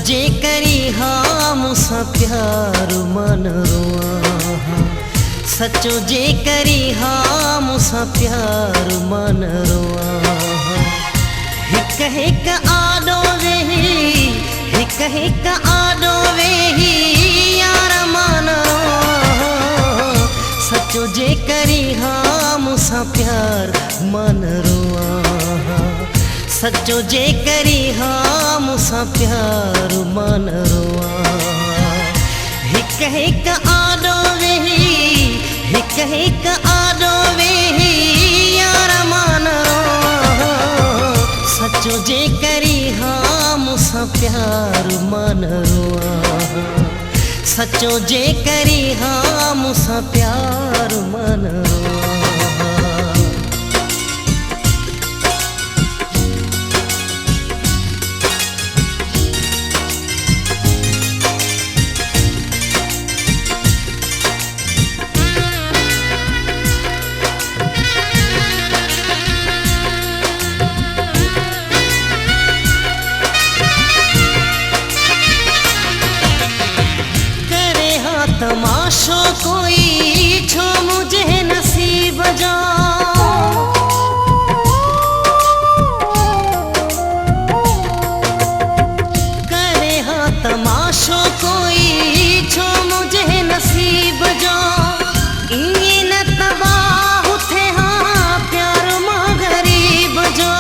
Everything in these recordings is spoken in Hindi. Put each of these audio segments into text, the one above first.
जे करी हाँ मूंसां प्यार मन रोआ। सचो जे करी हाँ मूंसां प्यार मन रोआ। हिक हिक आडो वेही, हिक हिक आडो वेही यार मन रोआ। सचो जे करी हाँ मूंसां प्यार मन रोआ। सचो जे करी हाँ मूंसां प्यार मन रोआ। हिक हिक आडो वेही, हिक हिक आडो वेही यार मन रोआ। सचो जे करी हाँ मूंसां प्यार मन रोआ। सचो जे करी हाँ मूंसां प्यार मन रोआ। तमाशो कोई छो मुझे नसीब जो। करे हाँ तमाशो कोई छो मुझे नसीब जो। इए न तबाह थे हाँ प्यार मां गरीब जो।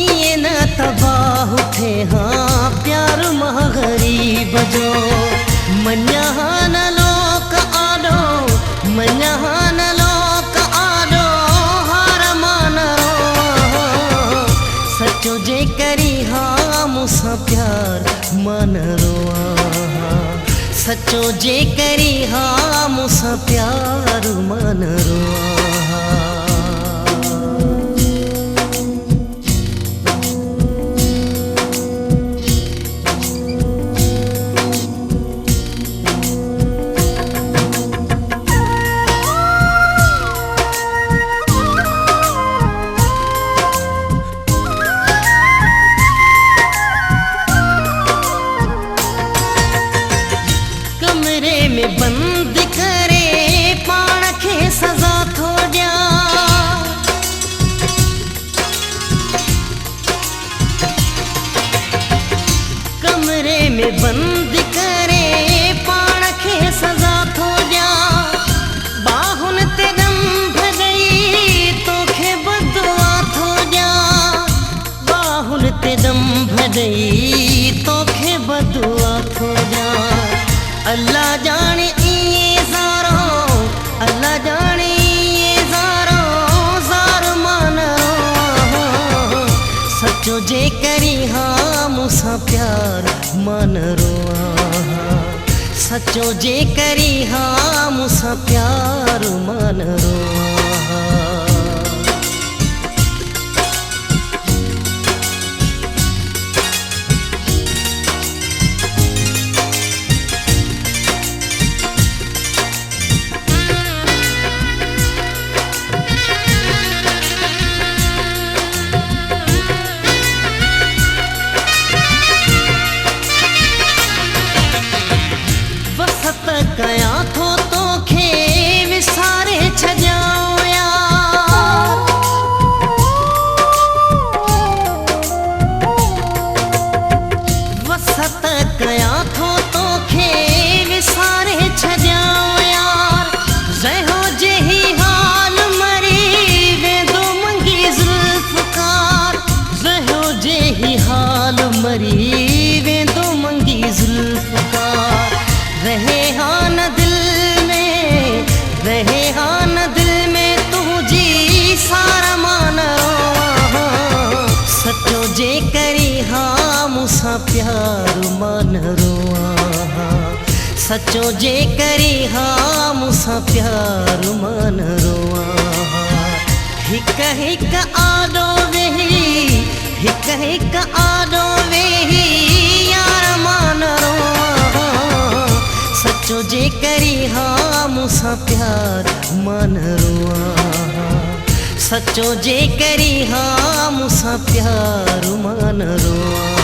इए न तबाह थे हाँ प्यार मां गरीब जो। मन्याहान लोक आडो, मन्याहान लोक आडो हार मान रोआ। सचो जे करी हाँ मूंसां प्यार मन रोआ। सचो जे करी हाँ मूंसां प्यार मन रोआ। कमरे में बंद करे पाण खे सज़ा थो ॾिया। कमरे में बंद करे पाण खे सज़ा थो ॾिया। बाहुनि ते ॾंभ ॾेई तोखे बदुआ थो ॾिया। बाहुनि ते ॾंभ ॾेई तोखे बदुआ थो ॾिया। अल्लाह जाने इए ज़ारो, अल्लाह जाने इए ज़ारो ज़ार मान रोआ। सचो जे करी हाँ मूंसां प्यार मन रोआ। सचो जे करी हाँ मूंसां प्यार मन रोआ। कयां थो तोखे विसारे छॾियां यार। वसत कयां थो तोखे विसारे छॾियां यार। रहियो जेही हाल मरी वेंदो मंगी ज़ुल्फ़कार। रहियो जेही हाल मरी वेंदो मंगी ज़ुल्फ़कार। रहे हाँ न दिल में, रहे हाँ न दिल में तुझी सारा मान रोआ। सचो जे करी हाँ मूंसां प्यार मन रोआ। सचो जे करी हाँ मूंसां प्यार मन रोआ। हिक हिक आडो वेही, हिक हिक आडो वेही यार मान रोआ। सचो जे करी हाँ मूंसां प्यार मन रोआ। सचो जे करी हाँ मूंसां प्यार मन रोआ।